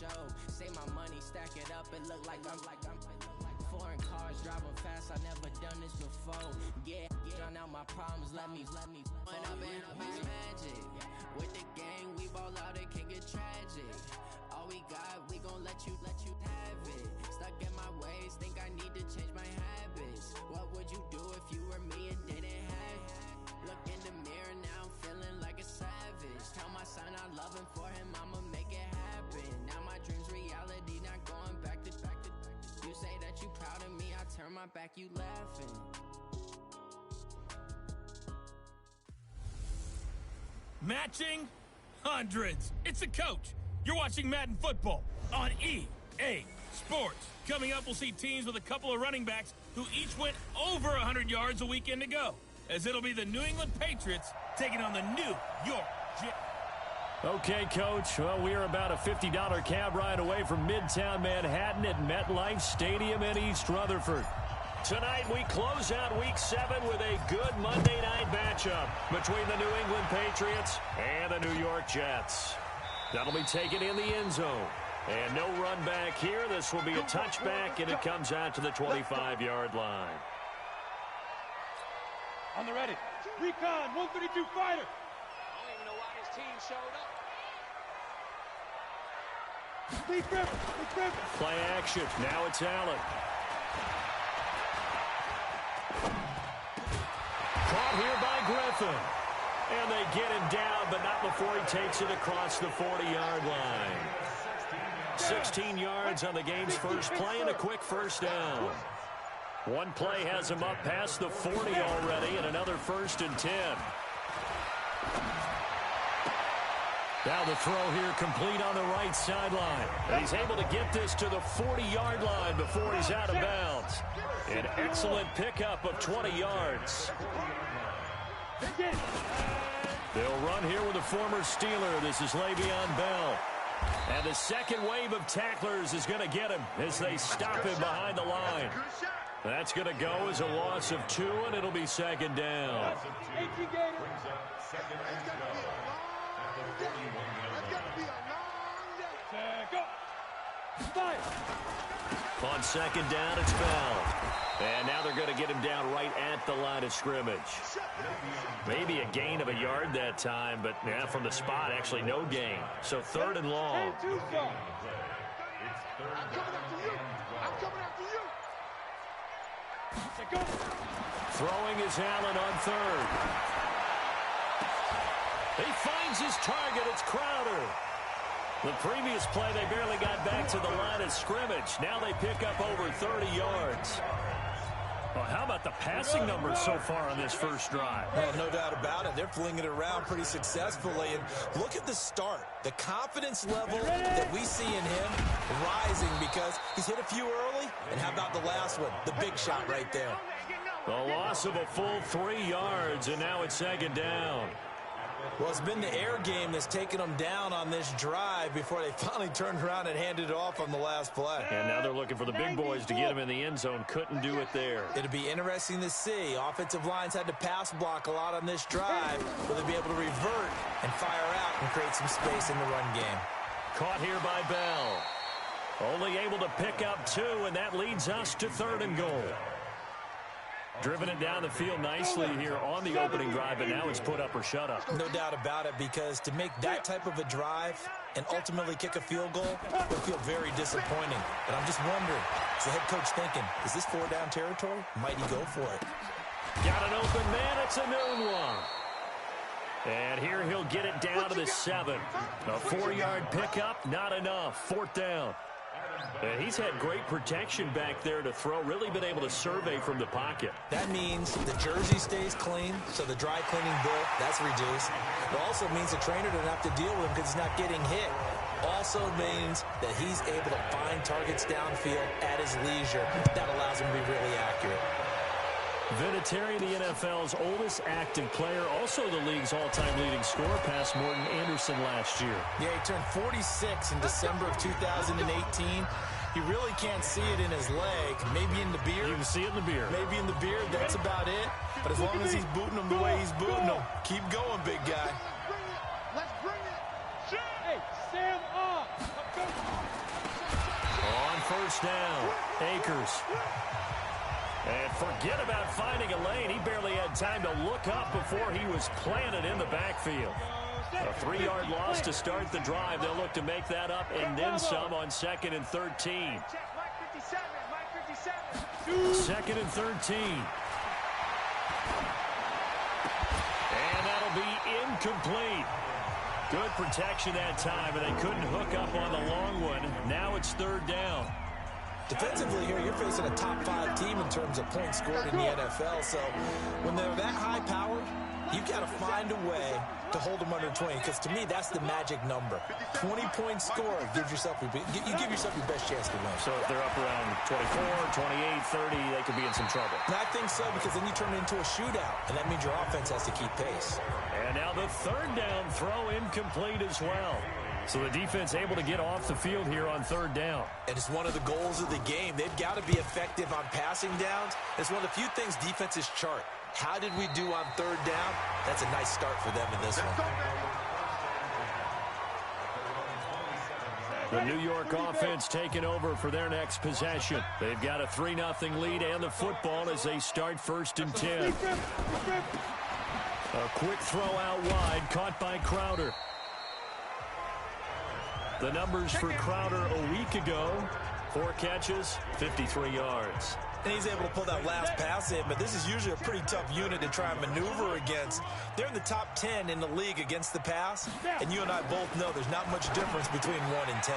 show. Say my money, stack it up, it look like I'm foreign cars driving fast. I never done this before. Yeah, drown out my problems. Let me. When up and it's magic. With the gang, we ball out. It can get tragic. All we got, we gon' let you have it. Stuck in my ways, think I need to change my habits. What would you do if you were me and didn't have it? Look in the mirror, now I'm feeling like a savage. Tell my son I love him, for him I'ma make it happen. Now my dream's reality, not going back to. You say that you proud of me, I turn my back, you laughing. Matching hundreds. It's the coach. You're watching Madden Football on EA Sports. Coming up, we'll see teams with a couple of running backs who each went over 100 yards a weekend ago, as it'll be the New England Patriots taking on the New York Jets. Okay, Coach. Well, we are about a $50 cab ride away from Midtown Manhattan at MetLife Stadium in East Rutherford. Tonight, we close out Week 7 with a good Monday night matchup between the New England Patriots and the New York Jets. That'll be taken in the end zone. And no run back here. This will be a touchback, and it comes out to the 25-yard line. On the ready. Recon, 132 fighter. I don't even know why this team showed up. Play action. Now it's Allen. Caught here by Griffin. And they get him down, but not before he takes it across the 40-yard line. 16 yards on the game's first play and a quick first down. One play has him up past the 40 already, and another 1st and 10. Now the throw here complete on the right sideline. And he's able to get this to the 40-yard line before he's out of bounds. An excellent pickup of 20 yards. They'll run here with a former Steeler. This is Le'Veon Bell. And the second wave of tacklers is going to get him as they stop him behind the line. That's going to go as a loss of 2, and it'll be 2nd down. On 2nd down, it's Bell. And now they're going to get him down right at the line of scrimmage. Maybe a gain of a yard that time, but yeah, from the spot, actually no gain. So 3rd and long. I'm coming after you. Throwing is Allen on 3rd. He finds his target. It's Crowder. The previous play, they barely got back to the line of scrimmage. Now they pick up over 30 yards. Well, how about the passing numbers so far on this first drive? Well, no doubt about it. They're flinging it around pretty successfully. And look at the start. The confidence level that we see in him rising because he's hit a few early. And how about the last one? The big shot right there. The loss of a full 3 yards, and now it's 2nd down. Well, it's been the air game that's taken them down on this drive before they finally turned around and handed it off on the last play. And now they're looking for the big boys to get him in the end zone. Couldn't do it there. It'll be interesting to see. Offensive lines had to pass block a lot on this drive. Will they be able to revert and fire out and create some space in the run game? Caught here by Bell. Only able to pick up 2, and that leads us to 3rd and goal. Driven it down the field nicely here on the opening drive, but now it's put up or shut up. No doubt about it, because to make that type of a drive and ultimately kick a field goal would feel very disappointing. But I'm just wondering, is the head coach thinking, is this 4-down territory? Might he go for it? Got an open man. It's a noon one. And here he'll get it down to the 7. A 4-yard pickup, not enough. 4th down. And he's had great protection back there to throw, really been able to survey from the pocket. That means the jersey stays clean, so the dry cleaning bill, that's reduced. It also means the trainer doesn't have to deal with him because he's not getting hit. Also means that he's able to find targets downfield at his leisure. That allows him to be really accurate. Vinatieri, the NFL's oldest active player, also the league's all-time leading scorer, past Morton Anderson last year. Yeah, he turned 46 in December of 2018. He really can't see it in his leg. Maybe in the beard. You can see it in the beard. Maybe in the beard. That's about it. But as long as he's booting him the way he's booting him, keep going, big guy. Let's bring it. Hey, Sam off. first down. Akers. And forget about finding a lane. He barely had time to look up before he was planted in the backfield. A 3-yard loss to start the drive. They'll look to make that up and then some on 2nd and 13. 2nd and 13. And that'll be incomplete. Good protection that time, and they couldn't hook up on the long one. Now it's 3rd down. Defensively here, you're facing a top 5 team in terms of points scored in the NFL. So when they're that high powered, you've got to find a way to hold them under 20, because to me, that's the magic number. 20 points scored gives yourself you give yourself your best chance to win. So if they're up around 24, 28, 30, they could be in some trouble. And I think so, because then you turn it into a shootout, and that means your offense has to keep pace. And now the 3rd down throw incomplete as well. So the defense able to get off the field here on 3rd down. And it's one of the goals of the game. They've got to be effective on passing downs. It's one of the few things defenses chart. How did we do on 3rd down? That's a nice start for them in this one. The New York offense taking over for their next possession. They've got a 3-0 lead and the football as they start 1st and 10. A quick throw out wide, caught by Crowder. The numbers for Crowder a week ago: 4 catches, 53 yards. And he's able to pull that last pass in, but this is usually a pretty tough unit to try and maneuver against. They're in the top 10 in the league against the pass, and you and I both know there's not much difference between 1 and 10.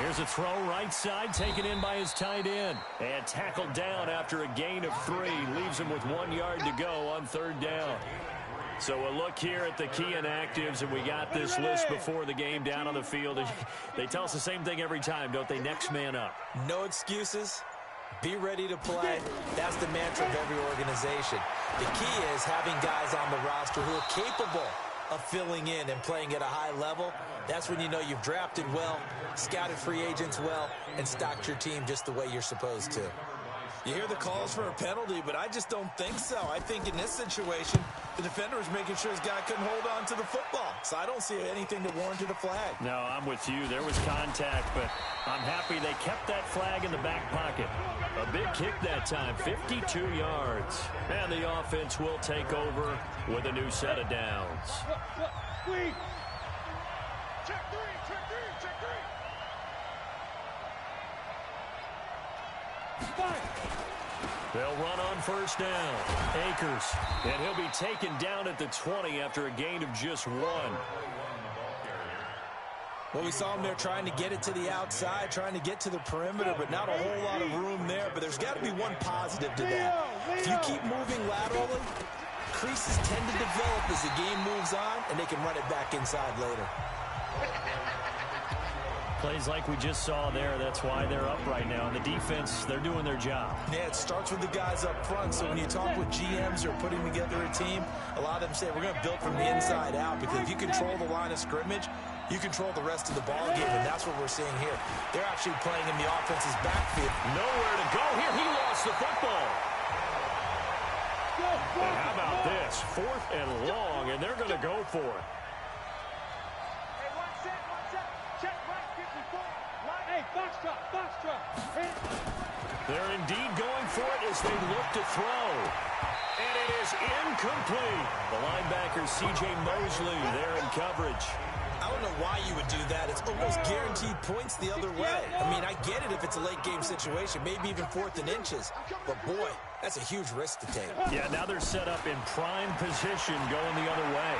Here's a throw right side, taken in by his tight end. And tackled down after a gain of 3. Leaves him with 1 yard to go on 3rd down. So a look here at the key inactives, and we got this list before the game down on the field. They tell us the same thing every time, don't they? Next man up. No excuses. Be ready to play. That's the mantra of every organization. The key is having guys on the roster who are capable of filling in and playing at a high level. That's when you know you've drafted well, scouted free agents well, and stocked your team just the way you're supposed to. You hear the calls for a penalty, but I just don't think so. I think in this situation, the defender was making sure his guy couldn't hold on to the football. So I don't see anything that warranted a flag. No, I'm with you. There was contact, but I'm happy they kept that flag in the back pocket. A big kick that time, 52 yards. And the offense will take over with a new set of downs. Check 3, check 3, check 3. They'll run on 1st down. Akers. And he'll be taken down at the 20 after a gain of just 1. Well, we saw him there trying to get it to the outside, trying to get to the perimeter, but not a whole lot of room there. But there's got to be one positive to that. If you keep moving laterally, creases tend to develop as the game moves on, and they can run it back inside later. Plays like we just saw there. That's why they're up right now. And the defense, they're doing their job. Yeah, it starts with the guys up front. So when you talk with GMs who are putting together a team, a lot of them say, we're going to build from the inside out, because if you control the line of scrimmage, you control the rest of the ball game, and that's what we're seeing here. They're actually playing in the offense's backfield. Nowhere to go here. He lost the football. And how about this? 4th and long, and they're going to go for it. They're indeed going for it as they look to throw. And it is incomplete. The linebacker, C.J. Mosley, there in coverage. I don't know why you would do that. It's almost guaranteed points the other way. I mean, I get it if it's a late-game situation, maybe even 4th and inches. But, boy, that's a huge risk to take. Yeah, now they're set up in prime position going the other way.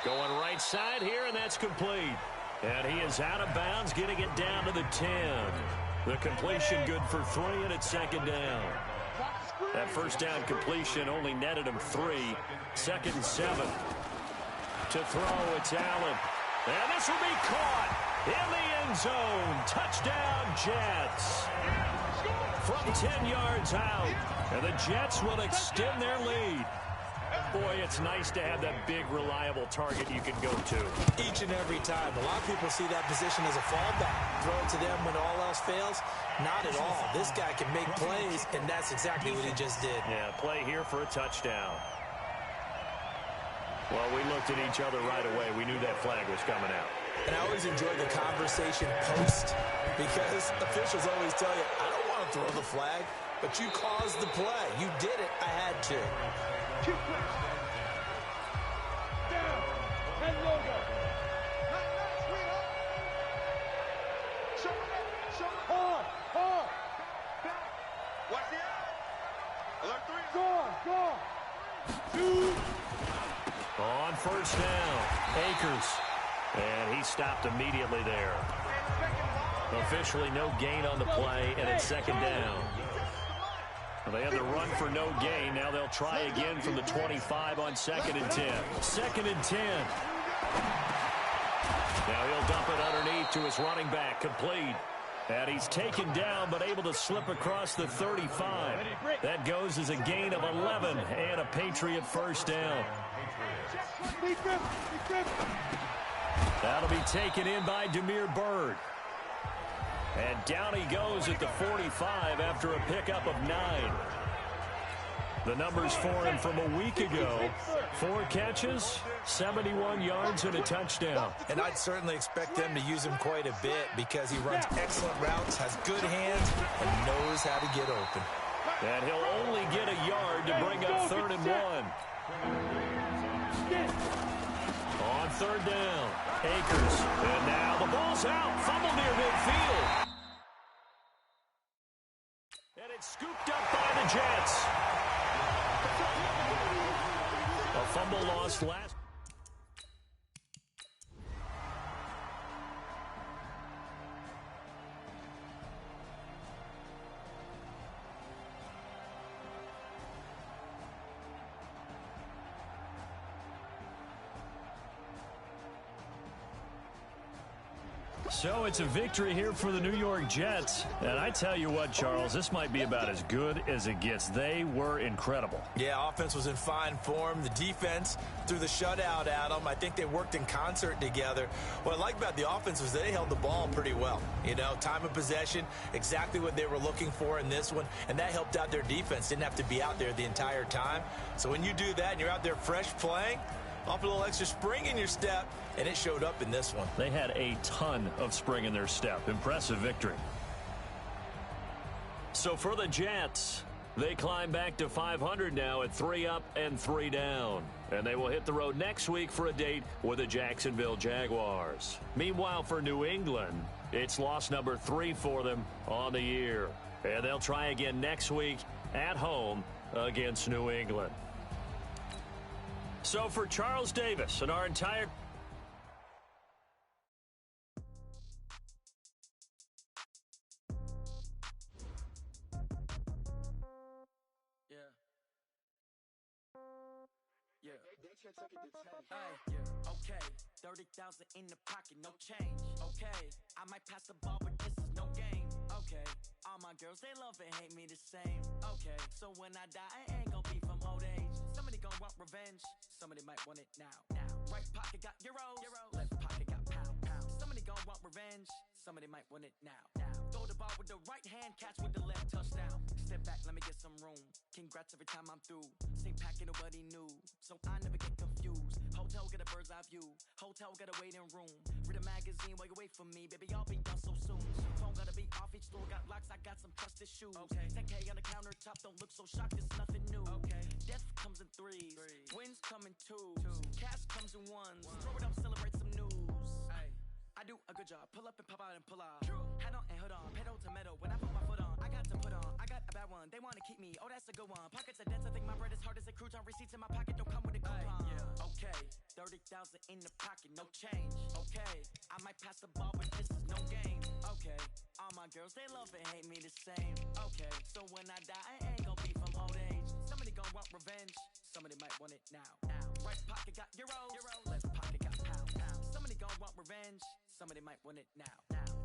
Going right side here, and that's complete. And he is out of bounds, getting it down to the 10. The completion good for 3, and it's 2nd down. That 1st down completion only netted him 3. 2nd and 7. To throw, it's Allen. And this will be caught in the end zone. Touchdown, Jets. From 10 yards out. And the Jets will extend their lead. Boy, it's nice to have that big, reliable target you can go to. Each and every time. A lot of people see that position as a fallback. Throw it to them when all else fails. Not at all. This guy can make plays, and that's exactly what he just did. Yeah, play here for a touchdown. Well, we looked at each other right away. We knew that flag was coming out. And I always enjoy the conversation post because officials always tell you, I don't want to throw the flag, but you caused the play. You did it. I had to. Keep pressing. Down. And logo. Not nice, sweetheart. Show it. Show it. Hard. Hard. Back. Watch the eye. Alert 3. Gone. 2. On first down, Akers. And he stopped immediately there. Officially no gain on the play, and it's second down. Well, they had the run for no gain. Now they'll try again from the 25 on 2nd and 10. 2nd and 10. Now he'll dump it underneath to his running back, complete. And he's taken down, but able to slip across the 35. That goes as a gain of 11 and a Patriot first down. That'll be taken in by Damiere Byrd. And down he goes at the 45 after a pickup of 9. The numbers for him from a week ago: 4 catches, 71 yards, and a touchdown. And I'd certainly expect them to use him quite a bit because he runs excellent routes, has good hands, and knows how to get open. And he'll only get a yard to bring up 3rd and 1. On 3rd down, Akers. And now the ball's out. Fumble near midfield. And it's scooped up by the Jets. A fumble lost last. So it's a victory here for the New York Jets. And I tell you what, Charles, this might be about as good as it gets. They were incredible. Yeah, offense was in fine form. The defense threw the shutout at them. I think they worked in concert together. What I like about the offense was they held the ball pretty well. You know, time of possession, exactly what they were looking for in this one. And that helped out their defense. Didn't have to be out there the entire time. So when you do that and you're out there fresh playing, off a little extra spring in your step, and it showed up in this one. They had a ton of spring in their step. Impressive victory. So for the Jets, they climb back to 500 now at 3 up and 3 down. And they will hit the road next week for a date with the Jacksonville Jaguars. Meanwhile, for New England, it's loss number 3 for them on the year. And they'll try again next week at home against New England. So for Charles Davis and our entire... Okay, 30,000 in the pocket, no change. Okay, I might pass the ball, but this is no game. Okay, all my girls, they love and hate me the same. Okay, so when I die, I ain't gonna be from old age. Somebody gonna want revenge, somebody might want it now. Right pocket got euros, left pocket got pound. Somebody gonna want revenge, somebody might want it now. Throw the ball with the right hand, catch with the left, touchdown. Step back, let me get some room. Congrats every time I'm through. Same packet, nobody knew, so I never get confused. Hotel, get a bird's eye view. Hotel, got a waiting room. Read a magazine while you wait for me, baby, I'll be done so soon. Phone gotta be off, each store got locks, I got some trusted shoes. Okay, 10K on the countertop, don't look so shocked, it's nothing new. Okay, death comes in threes, wins come in twos, cash comes in ones. Throw it up, celebrate some news. Ay, I do a good job, pull up and pop out and pull off. Hat on and hood on, pedal to metal, when I put my foot on, I got to put on. I got a bad one, they wanna keep me, oh that's a good one. Pockets are dense, I think my bread is hard as a crouton. Receipts in my pocket don't come with a coupon. Okay, 30,000 in the pocket, no change. Okay, I might pass the ball, but this is no game. Okay, all my girls, they love and hate me the same. Okay, so when I die, I ain't gonna be from old age. Somebody gonna want revenge, somebody might want it now. Right pocket got euros, left pocket got pound. Somebody gonna want revenge, somebody might want it now.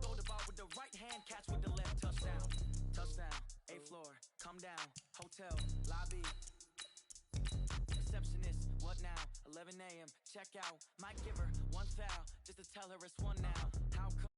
Throw the ball with the right hand, catch with the left, touchdown. Touchdown, 8th floor, come down, hotel, lobby. Receptionist, what now? 11 a.m., check out. Might give her one foul, just to tell her it's one now. How come?